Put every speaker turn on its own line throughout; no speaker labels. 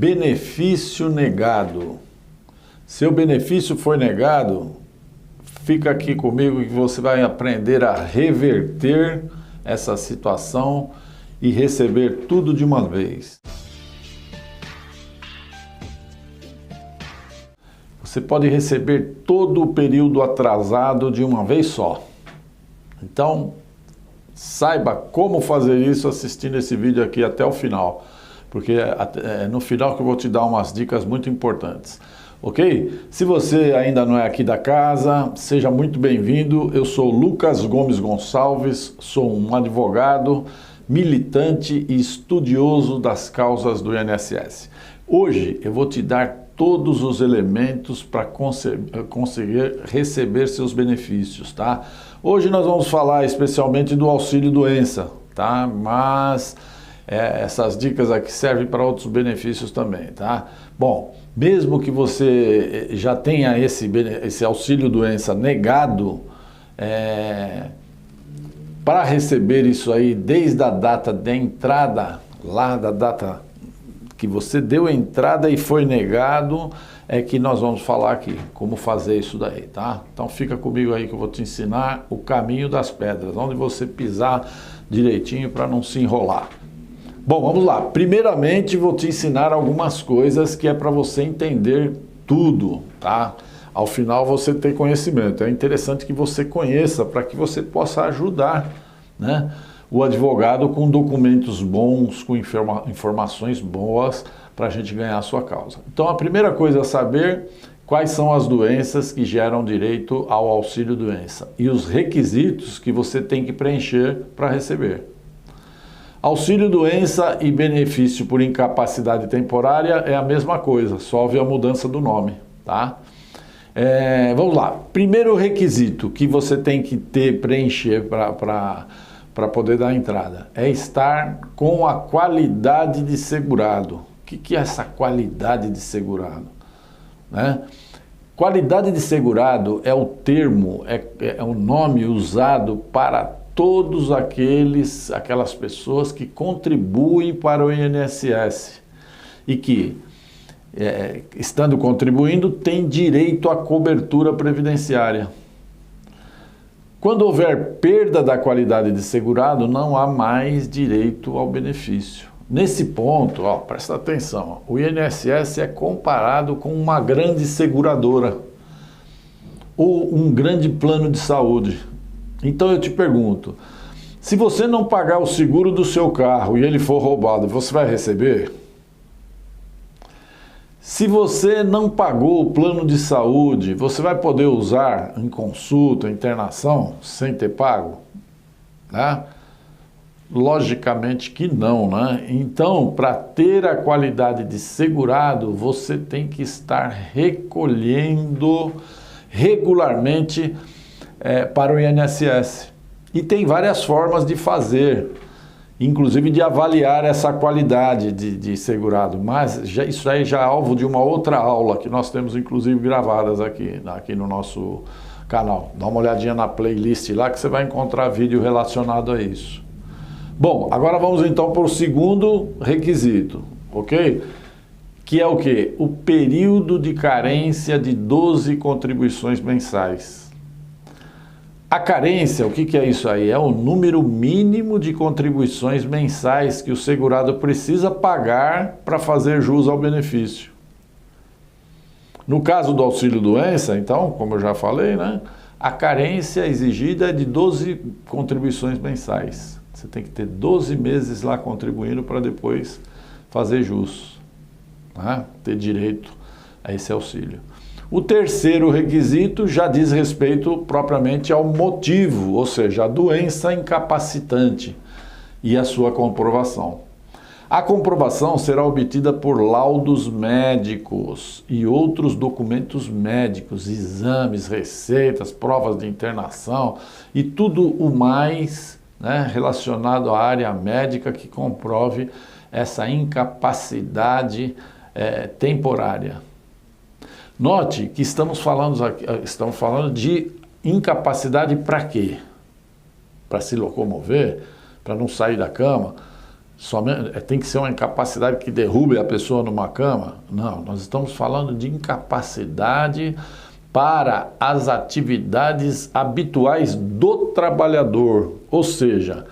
Benefício negado. Seu benefício foi negado, fica aqui comigo que você vai aprender a reverter essa situação e receber tudo de uma vez. Você pode receber todo o período atrasado de uma vez só. Então, saiba como fazer isso assistindo esse vídeo aqui até o final, porque é no final que eu vou te dar umas dicas muito importantes. Ok? Se você ainda não é aqui da casa, seja muito bem-vindo. Eu sou Lucas Gomes Gonçalves, sou um advogado, militante e estudioso das causas do INSS. Hoje eu vou te dar todos os elementos para conseguir receber seus benefícios, tá? Hoje nós vamos falar especialmente do auxílio-doença, tá? Mas essas dicas aqui servem para outros benefícios também, tá? Bom, mesmo que você já tenha esse auxílio-doença negado, para receber isso aí desde a data de entrada, lá da data que você deu a entrada e foi negado, é que nós vamos falar aqui, como fazer isso daí, tá? Então fica comigo aí que eu vou te ensinar o caminho das pedras, onde você pisar direitinho para não se enrolar. Bom, vamos lá. Primeiramente vou te ensinar algumas coisas que é para você entender tudo, tá? Ao final você ter conhecimento. É interessante que você conheça para que você possa ajudar, né, o advogado com documentos bons, com informações boas para a gente ganhar a sua causa. Então a primeira coisa é saber quais são as doenças que geram direito ao auxílio-doença e os requisitos que você tem que preencher para receber. Auxílio-doença e benefício por incapacidade temporária é a mesma coisa, só houve a mudança do nome, tá? Vamos lá. Primeiro requisito que você tem que preencher para poder dar entrada é estar com a qualidade de segurado. O que é essa qualidade de segurado? Né? Qualidade de segurado é o termo, é o nome usado para todos aquelas pessoas que contribuem para o INSS e que, estando contribuindo, têm direito à cobertura previdenciária. Quando houver perda da qualidade de segurado, não há mais direito ao benefício. Nesse ponto, presta atenção, o INSS é comparado com uma grande seguradora ou um grande plano de saúde. Então eu te pergunto, se você não pagar o seguro do seu carro e ele for roubado, você vai receber? Se você não pagou o plano de saúde, você vai poder usar em consulta, internação, sem ter pago? Né? Logicamente que não, né? Então, para ter a qualidade de segurado, você tem que estar recolhendo regularmente para o INSS. E tem várias formas de fazer, inclusive de avaliar essa qualidade de segurado, mas isso aí já é alvo de uma outra aula que nós temos inclusive gravadas aqui no nosso canal. Dá uma olhadinha na playlist lá que você vai encontrar vídeo relacionado a isso. Bom, agora vamos então para o segundo requisito, ok? Que é o quê? O período de carência de 12 contribuições mensais. A carência, o que é isso aí? É o número mínimo de contribuições mensais que o segurado precisa pagar para fazer jus ao benefício. No caso do auxílio-doença, então, como eu já falei, né, a carência exigida é de 12 contribuições mensais. Você tem que ter 12 meses lá contribuindo para depois fazer jus, né, ter direito a esse auxílio. O terceiro requisito já diz respeito propriamente ao motivo, ou seja, a doença incapacitante e a sua comprovação. A comprovação será obtida por laudos médicos e outros documentos médicos, exames, receitas, provas de internação e tudo o mais, né, relacionado à área médica que comprove essa incapacidade temporária. Note que estamos falando de incapacidade para quê? Para se locomover, para não sair da cama, Tem que ser uma incapacidade que derrube a pessoa numa cama? Não, nós estamos falando de incapacidade para as atividades habituais do trabalhador, ou seja,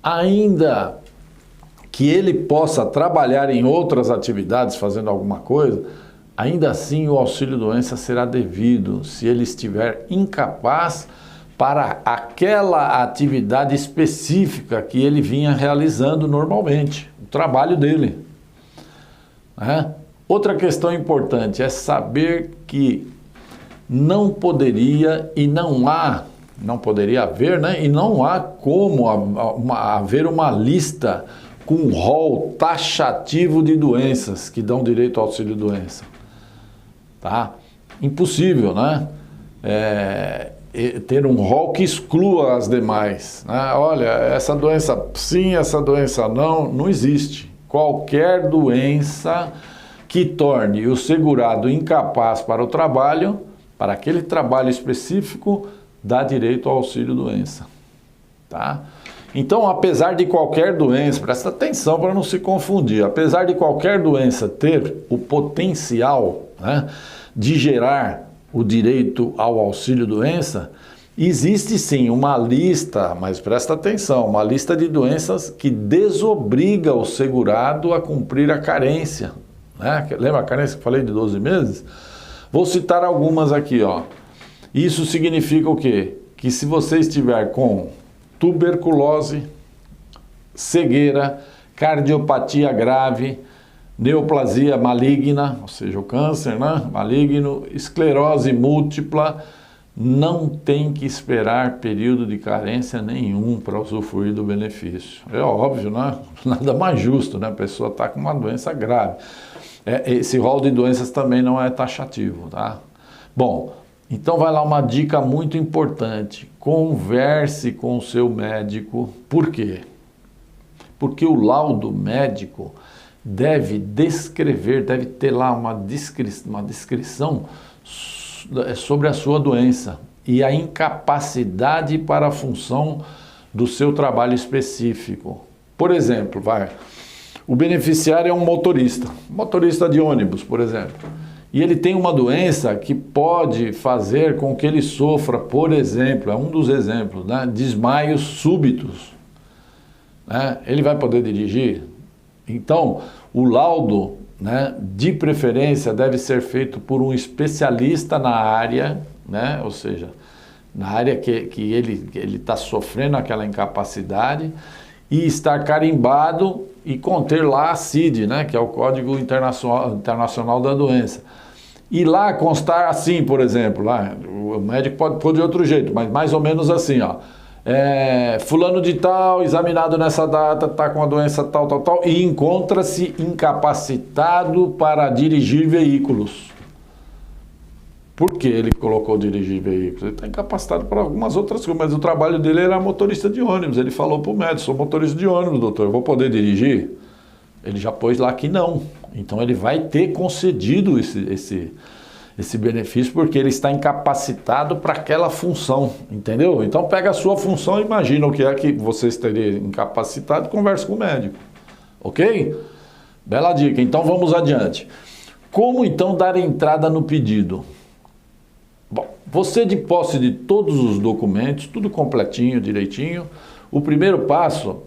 ainda que ele possa trabalhar em outras atividades fazendo alguma coisa, ainda assim o auxílio-doença será devido se ele estiver incapaz para aquela atividade específica que ele vinha realizando normalmente, o trabalho dele. Outra questão importante é saber que não poderia e não poderia haver, e não há como haver uma lista com um rol taxativo de doenças que dão direito ao auxílio-doença. Tá? Impossível, ter um rol que exclua as demais. Olha, essa doença sim, essa doença não existe. Qualquer doença que torne o segurado incapaz para o trabalho, para aquele trabalho específico, dá direito ao auxílio-doença. Tá? Então, apesar de qualquer doença, presta atenção para não se confundir, apesar de qualquer doença ter o potencial de gerar o direito ao auxílio-doença, existe sim uma lista, mas presta atenção, uma lista de doenças que desobriga o segurado a cumprir a carência. Lembra a carência que eu falei de 12 meses? Vou citar algumas aqui. Isso significa o quê? Que se você estiver com tuberculose, cegueira, cardiopatia grave, neoplasia maligna, ou seja, o câncer maligno, esclerose múltipla, não tem que esperar período de carência nenhum para usufruir do benefício. É óbvio, nada mais justo, a pessoa está com uma doença grave. Esse rol de doenças também não é taxativo, tá? Bom, então vai lá uma dica muito importante, converse com o seu médico. Por quê? Porque o laudo médico deve descrever, deve ter lá uma descrição sobre a sua doença e a incapacidade para a função do seu trabalho específico. Por exemplo, o beneficiário é um motorista de ônibus, por exemplo, e ele tem uma doença que pode fazer com que ele sofra, por exemplo, é um dos exemplos, desmaios súbitos. Ele vai poder dirigir? Então, o laudo, de preferência, deve ser feito por um especialista na área, ou seja, na área que ele está sofrendo aquela incapacidade, e estar carimbado e conter lá a CID, que é o Código Internacional da Doença. E lá constar assim, por exemplo, o médico pode pôr de outro jeito, mas mais ou menos assim, fulano de tal, examinado nessa data, está com a doença tal, e encontra-se incapacitado para dirigir veículos. Por que ele colocou dirigir veículos? Ele está incapacitado para algumas outras coisas, mas o trabalho dele era motorista de ônibus. Ele falou para o médico: sou motorista de ônibus, doutor, eu vou poder dirigir? Ele já pôs lá que não. Então ele vai ter concedido esse benefício porque ele está incapacitado para aquela função, entendeu? Então pega a sua função e imagina o que é que você estaria incapacitado e conversa com o médico, ok? Bela dica, então vamos adiante. Como então dar entrada no pedido? Bom, você de posse de todos os documentos, tudo completinho, direitinho, o primeiro passo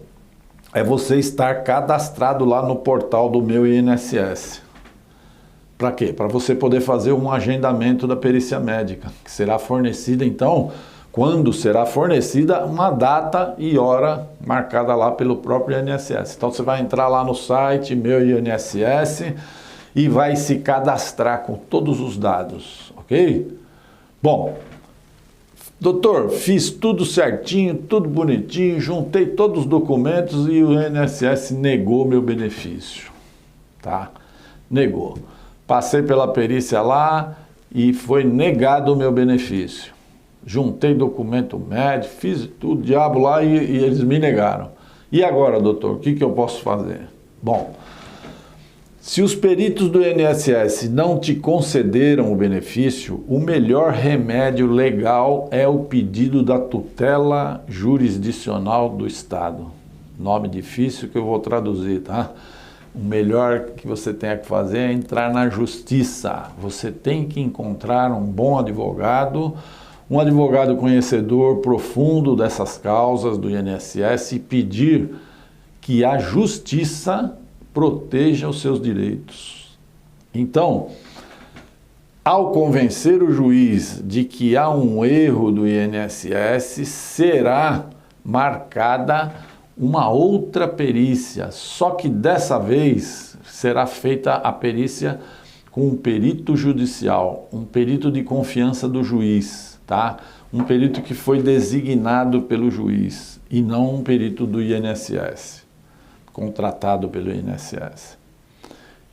é você estar cadastrado lá no portal do Meu INSS. Para quê? Para você poder fazer um agendamento da perícia médica, que será fornecida então, quando será fornecida uma data e hora marcada lá pelo próprio INSS. Então você vai entrar lá no site Meu INSS e vai se cadastrar com todos os dados, ok? Bom, doutor, fiz tudo certinho, tudo bonitinho, juntei todos os documentos e o INSS negou meu benefício, tá? Negou. Passei pela perícia lá e foi negado o meu benefício. Juntei documento médico, fiz tudo, diabo lá e eles me negaram. E agora, doutor, o que eu posso fazer? Bom, se os peritos do INSS não te concederam o benefício, o melhor remédio legal é o pedido da tutela jurisdicional do Estado. nome difícil que eu vou traduzir, tá? O melhor que você tem que fazer é entrar na justiça. Você tem que encontrar um bom advogado, um advogado conhecedor profundo dessas causas do INSS e pedir que a justiça proteja os seus direitos. Então, ao convencer o juiz de que há um erro do INSS, será marcada uma outra perícia, só que dessa vez será feita a perícia com um perito judicial, um perito de confiança do juiz, tá? Um perito que foi designado pelo juiz e não um perito do INSS, contratado pelo INSS.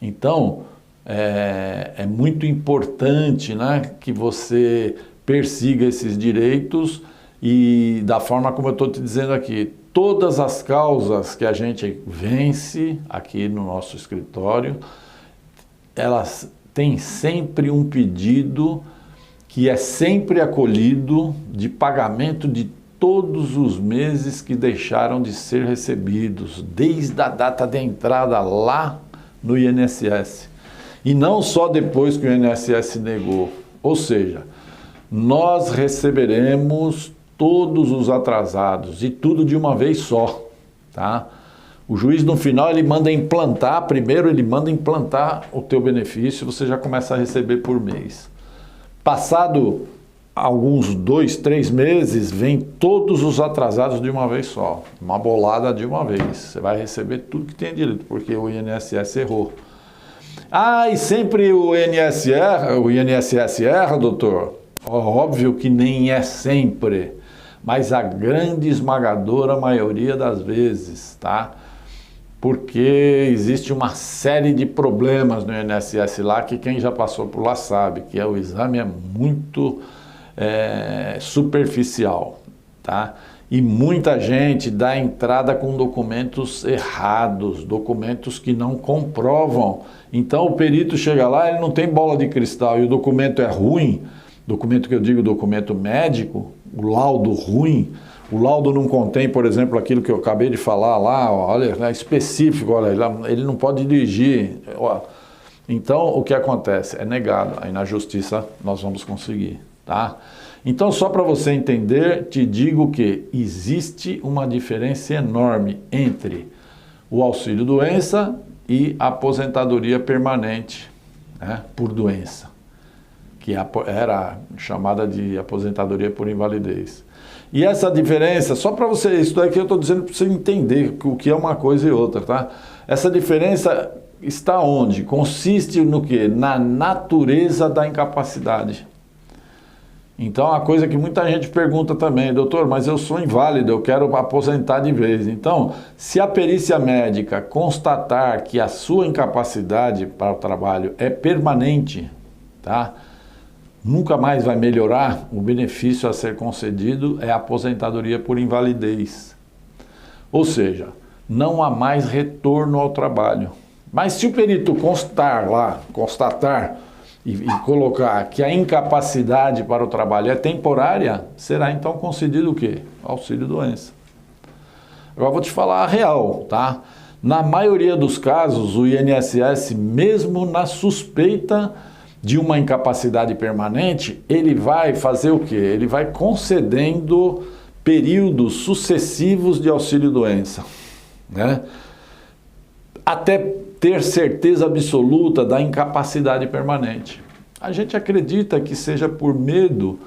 Então, é muito importante, né, que você persiga esses direitos e da forma como eu estou te dizendo aqui, todas as causas que a gente vence aqui no nosso escritório, elas têm sempre um pedido que é sempre acolhido de pagamento de todos os meses que deixaram de ser recebidos, desde a data de entrada lá no INSS. E não só depois que o INSS negou. Ou seja, nós receberemos todos os atrasados e tudo de uma vez só, tá? O juiz no final ele manda implantar, primeiro ele manda implantar o teu benefício, você já começa a receber por mês. Passado alguns 2, 3 meses, vem todos os atrasados de uma vez só, uma bolada de uma vez. Você vai receber tudo que tem direito, porque o INSS errou. Ah, e sempre o INSS erra, doutor? Óbvio que nem é sempre, mas a grande esmagadora maioria das vezes, tá? Porque existe uma série de problemas no INSS lá que quem já passou por lá sabe, que o exame é muito superficial, tá? E muita gente dá entrada com documentos errados, documentos que não comprovam. Então o perito chega lá, ele não tem bola de cristal e o documento é ruim, documento que eu digo documento médico, o laudo ruim, o laudo não contém, por exemplo, aquilo que eu acabei de falar lá, olha, é específico, olha, ele não pode dirigir. Então o que acontece? É negado, aí na justiça nós vamos conseguir, tá? Então, só para você entender, te digo que existe uma diferença enorme entre o auxílio-doença e a aposentadoria permanente, né, por doença, que era chamada de aposentadoria por invalidez. E essa diferença, só para você, isso daqui eu estou dizendo para você entender o que é uma coisa e outra, tá? Essa diferença está onde? Consiste no quê? Na natureza da incapacidade. Então, a coisa que muita gente pergunta também, doutor, mas eu sou inválido, eu quero aposentar de vez. Então, se a perícia médica constatar que a sua incapacidade para o trabalho é permanente, tá? Nunca mais vai melhorar, o benefício a ser concedido é a aposentadoria por invalidez. Ou seja, não há mais retorno ao trabalho. Mas se o perito constatar e colocar que a incapacidade para o trabalho é temporária, será então concedido o quê? Auxílio-doença. Agora vou te falar a real, tá? Na maioria dos casos, o INSS, mesmo na suspeita de uma incapacidade permanente, ele vai fazer o quê? Ele vai concedendo períodos sucessivos de auxílio-doença, né? Até ter certeza absoluta da incapacidade permanente. A gente acredita que seja por medo,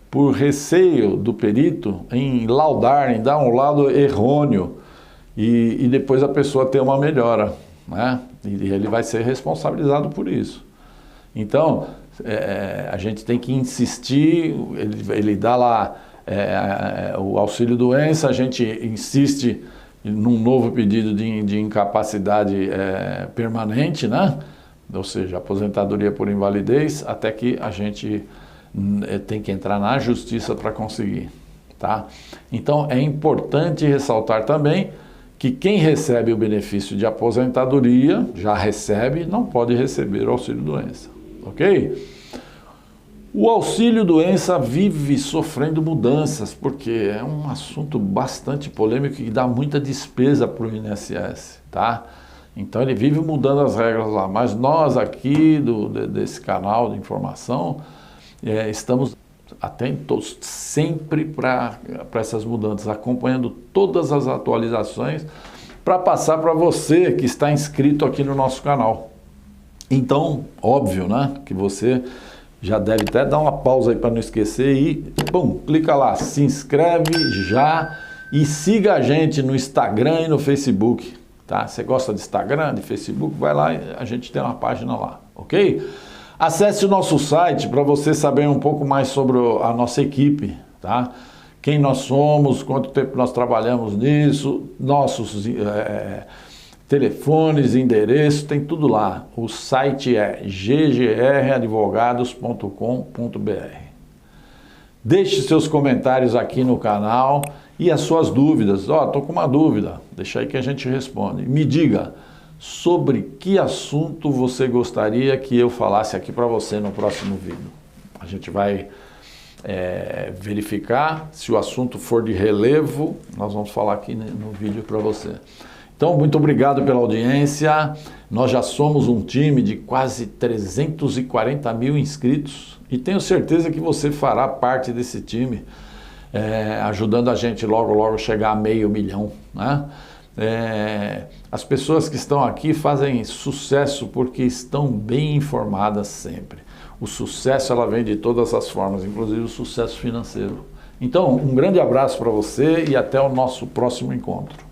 por receio do perito em laudar, em dar um laudo errôneo e depois a pessoa ter uma melhora, né? E ele vai ser responsabilizado por isso. Então, a gente tem que insistir, ele dá lá o auxílio-doença, a gente insiste num novo pedido de incapacidade permanente, né? Ou seja, aposentadoria por invalidez, até que a gente tem que entrar na justiça para conseguir, tá? Então, é importante ressaltar também que quem recebe o benefício de aposentadoria, já recebe, não pode receber o auxílio-doença, ok? O auxílio-doença vive sofrendo mudanças, porque é um assunto bastante polêmico e dá muita despesa para o INSS, tá? Então ele vive mudando as regras lá, mas nós aqui desse canal de informação estamos atentos sempre para essas mudanças, acompanhando todas as atualizações para passar para você que está inscrito aqui no nosso canal. Então, óbvio, né, que você já deve até dar uma pausa aí para não esquecer e, pum, clica lá, se inscreve já e siga a gente no Instagram e no Facebook, tá? Você gosta de Instagram, de Facebook? Vai lá, a gente tem uma página lá, ok? Acesse o nosso site para você saber um pouco mais sobre a nossa equipe, tá? Quem nós somos, quanto tempo nós trabalhamos nisso, nossos telefones, endereços, tem tudo lá. O site é ggradvogados.com.br. Deixe seus comentários aqui no canal e as suas dúvidas. Tô com uma dúvida, deixa aí que a gente responde. Me diga sobre que assunto você gostaria que eu falasse aqui para você no próximo vídeo. A gente vai verificar, se o assunto for de relevo, nós vamos falar aqui no vídeo para você. Então, muito obrigado pela audiência. Nós já somos um time de quase 340 mil inscritos e tenho certeza que você fará parte desse time, ajudando a gente logo chegar a 500 mil, né? As pessoas que estão aqui fazem sucesso porque estão bem informadas sempre. O sucesso ela vem de todas as formas, inclusive o sucesso financeiro. Então, um grande abraço para você e até o nosso próximo encontro.